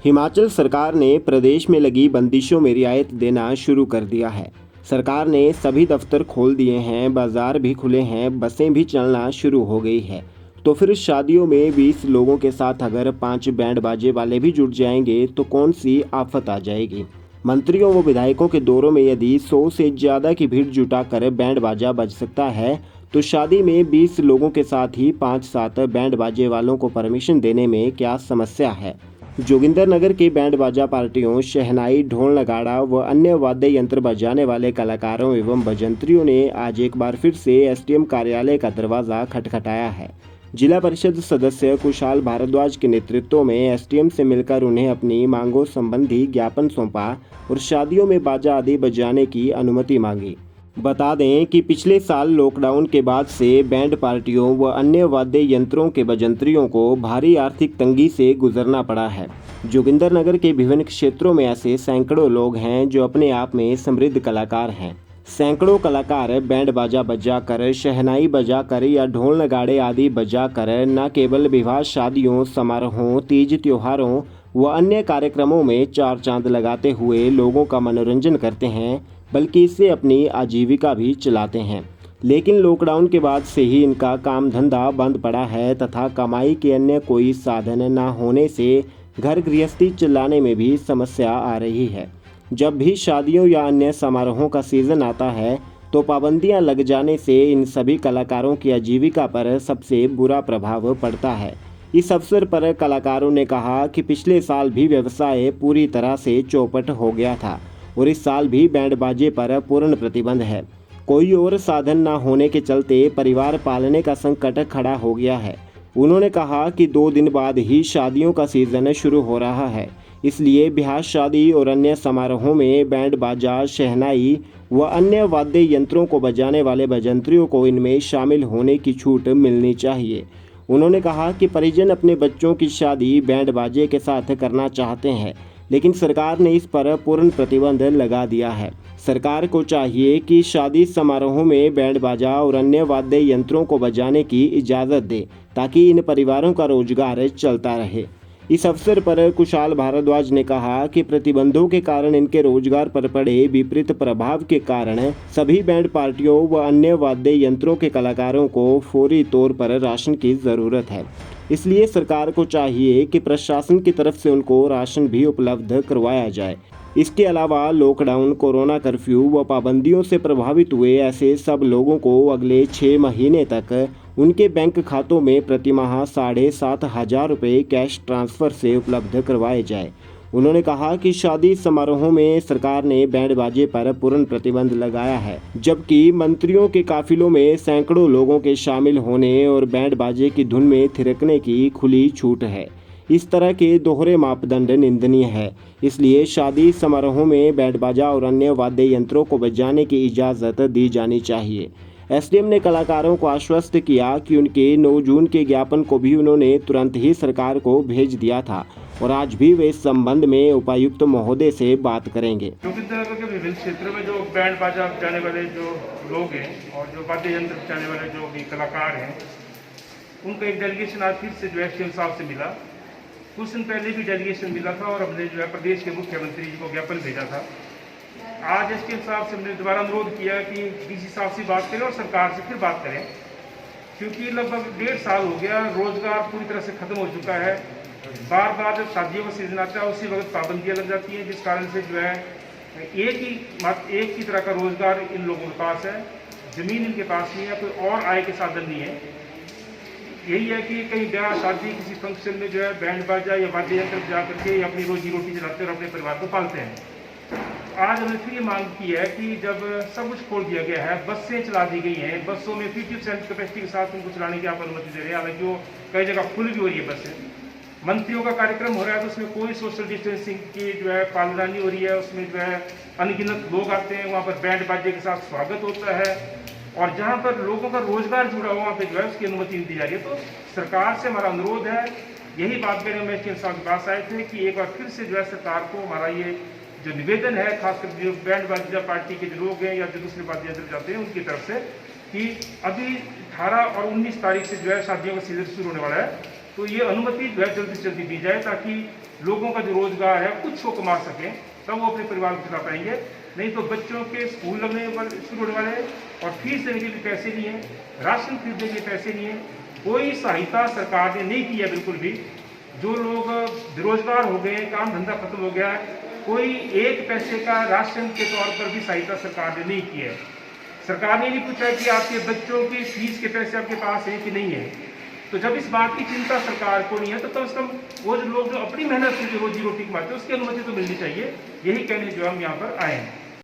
हिमाचल सरकार ने प्रदेश में लगी बंदिशों में रियायत देना शुरू कर दिया है। सरकार ने सभी दफ्तर खोल दिए हैं, बाजार भी खुले हैं, बसें भी चलना शुरू हो गई है। तो फिर शादियों में 20 लोगों के साथ अगर 5 बैंड बाजे वाले भी जुट जाएंगे तो कौन सी आफत आ जाएगी। मंत्रियों व विधायकों के दौरों में यदि 100 से ज़्यादा की भीड़ जुटाकर बैंड बाजा बज सकता है तो शादी में 20 लोगों के साथ ही 5-7 बैंड बाजे वालों को परमिशन देने में क्या समस्या है। जोगिंदरनगर के बैंड बाजा पार्टियों, शहनाई, ढोल नगाड़ा व अन्य वाद्य यंत्र बजाने वाले कलाकारों एवं भजंत्रियों ने आज एक बार फिर से एसडीएम कार्यालय का दरवाजा खटखटाया है। जिला परिषद सदस्य कुशाल भारद्वाज के नेतृत्व में एसडीएम से मिलकर उन्हें अपनी मांगों संबंधी ज्ञापन सौंपा और शादियों में बाजा आदि बजाने की अनुमति मांगी। बता दें कि पिछले साल लॉकडाउन के बाद से बैंड पार्टियों व अन्य वाद्य यंत्रों के भजंत्रियों को भारी आर्थिक तंगी से गुजरना पड़ा है। जोगिंदरनगर के विभिन्न क्षेत्रों में ऐसे सैकड़ों लोग हैं जो अपने आप में समृद्ध कलाकार हैं। सैकड़ों कलाकार बैंड बाजा बजाकर, शहनाई बजाकर या ढोल नगाड़े आदि बजाकर न केवल विवाह, शादियों, समारोहों, तीज त्योहारों व अन्य कार्यक्रमों में चार चांद लगाते हुए लोगों का मनोरंजन करते हैं, बल्कि इससे अपनी आजीविका भी चलाते हैं। लेकिन लॉकडाउन के बाद से ही इनका काम धंधा बंद पड़ा है तथा कमाई के अन्य कोई साधन न होने से घर गृहस्थी चलाने में भी समस्या आ रही है। जब भी शादियों या अन्य समारोहों का सीजन आता है तो पाबंदियां लग जाने से इन सभी कलाकारों की आजीविका पर सबसे बुरा प्रभाव पड़ता है। इस अवसर पर कलाकारों ने कहा कि पिछले साल भी व्यवसाय पूरी तरह से चौपट हो गया था और इस साल भी बैंड बाजे पर पूर्ण प्रतिबंध है। कोई और साधन न होने के चलते परिवार पालने का संकट खड़ा हो गया है। उन्होंने कहा कि 2 दिन बाद ही शादियों का सीजन शुरू हो रहा है, इसलिए ब्याह, शादी और अन्य समारोहों में बैंड बाजा, शहनाई व अन्य वाद्य यंत्रों को बजाने वाले भजंत्रियों को इनमें शामिल होने की छूट मिलनी चाहिए। उन्होंने कहा कि परिजन अपने बच्चों की शादी बैंड बाजे के साथ करना चाहते हैं, लेकिन सरकार ने इस पर पूर्ण प्रतिबंध लगा दिया है। सरकार को चाहिए कि शादी समारोहों में बैंड बाजा और अन्य वाद्य यंत्रों को बजाने की इजाज़त दे ताकि इन परिवारों का रोजगार चलता रहे। इस अवसर पर कुशाल भारद्वाज ने कहा कि प्रतिबंधों के कारण इनके रोजगार पर पड़े विपरीत प्रभाव के कारण सभी बैंड पार्टियों व अन्य वाद्य यंत्रों के कलाकारों को फौरी तौर पर राशन की ज़रूरत है। इसलिए सरकार को चाहिए कि प्रशासन की तरफ से उनको राशन भी उपलब्ध करवाया जाए। इसके अलावा लॉकडाउन, कोरोना कर्फ्यू व पाबंदियों से प्रभावित हुए ऐसे सब लोगों को अगले 6 महीने तक उनके बैंक खातों में प्रतिमाह 7,500 रुपये कैश ट्रांसफ़र से उपलब्ध करवाए जाए। उन्होंने कहा कि शादी समारोहों में सरकार ने बैंड बाजे पर पूर्ण प्रतिबंध लगाया है, जबकि मंत्रियों के काफिलों में सैकड़ों लोगों के शामिल होने और बैंड बाजे की धुन में थिरकने की खुली छूट है। इस तरह के दोहरे मापदंड निंदनीय है। इसलिए शादी समारोहों में बैंड बाजा और अन्य वाद्य यंत्रों को बजाने की इजाज़त दी जानी चाहिए। एसडीएम ने कलाकारों को आश्वस्त किया कि उनके 9 जून के ज्ञापन को भी उन्होंने तुरंत ही सरकार को भेज दिया था और आज भी वे इस संबंध में उपायुक्त महोदय से बात करेंगे। जोगिंदरनगर के विभिन्न क्षेत्रों में जो बैंड बाजा बजाने वाले जो लोग हैं और जो वाद्य यंत्र बजाने वाले जो भी कलाकार हैं, उनका एक डेलीगेशन आज फिर से जो है सीएम साहब से मिला। कुछ दिन पहले भी डेलीगेशन मिला था और हमने जो है प्रदेश के मुख्यमंत्री जी को ज्ञापन भेजा था। आज एसडीएम साहब से हमने दोबारा अनुरोध किया कि डीसी साहब से बात करें और सरकार से फिर बात करें, क्योंकि लगभग 1.5 साल हो गया, रोजगार पूरी तरह से खत्म हो चुका है। बार बार जब शादियों का सीजन आता है उसी वक्त पाबंदियां लग जाती हैं, जिस कारण से जो है एक ही तरह का रोजगार इन लोगों के पास है, ज़मीन इनके पास नहीं है, कोई और आय के साधन नहीं है। यही है कि कहीं ब्याह, शादी, किसी फंक्शन में जो है बैंड बाजा या वाद्य यंत्र बजा करके अपनी रोजी रोटी चलाते हैं और अपने परिवार को पालते हैं। आज हमने फिर ये मांग की है कि जब सब कुछ खोल दिया गया है, बसें चला दी गई हैं, बसों में 50% कैपेसिटी के साथ उनको चलाने की आप अनुमति दे रहे हैं, हालांकि वो कई जगह फुल भी हो रही है बसें। मंत्रियों का कार्यक्रम हो रहा है तो उसमें कोई सोशल डिस्टेंसिंग की जो है पालना नहीं हो रही है, उसमें जो है अनगिनत लोग आते हैं, वहाँ पर बैंड बाजे के साथ स्वागत होता है और जहाँ पर लोगों का रोजगार जुड़ा हुआ वहाँ पर जो है उसकी अनुमति नहीं दी जा रही है। तो सरकार से हमारा अनुरोध है, यही बात करने में एसडीएम साहब के पास आए थे कि एक बार फिर से जो है सरकार को हमारा ये जो निवेदन है, खासकर जो बैंड बाजा पार्टी के जो लोग हैं या जो दूसरे वाद्य यंत्र जाते हैं उनकी तरफ से, कि अभी 18 और 19 तारीख से जो है शादियों का सीजन शुरू होने वाला है, तो ये अनुमति जो है जल्दी से जल्दी दी जाए ताकि लोगों का जो रोजगार है कुछ वो कमा सकें, तब वो अपने परिवार को चला पाएंगे। नहीं तो बच्चों के स्कूल लगने वाले शुरू होने वाले हैं और फीस देने के लिए पैसे नहीं है, राशन खरीदने के लिए पैसे नहीं है, कोई सहायता सरकार ने नहीं की है बिल्कुल भी। जो लोग बेरोजगार हो गए, काम धंधा खत्म हो गया, कोई एक पैसे का राशन के तौर पर भी सहायता सरकार ने नहीं की है। सरकार ने नहीं पूछा कि आपके बच्चों की फीस के पैसे आपके पास हैं कि नहीं है। तो जब इस बात की चिंता सरकार को नहीं है तो कम से कम वो जो लोग जो अपनी मेहनत से जो रोजी रोटी कमाते हैं उसकी अनुमति तो मिलनी चाहिए। यही कहने जो हम यहाँ पर आए हैं।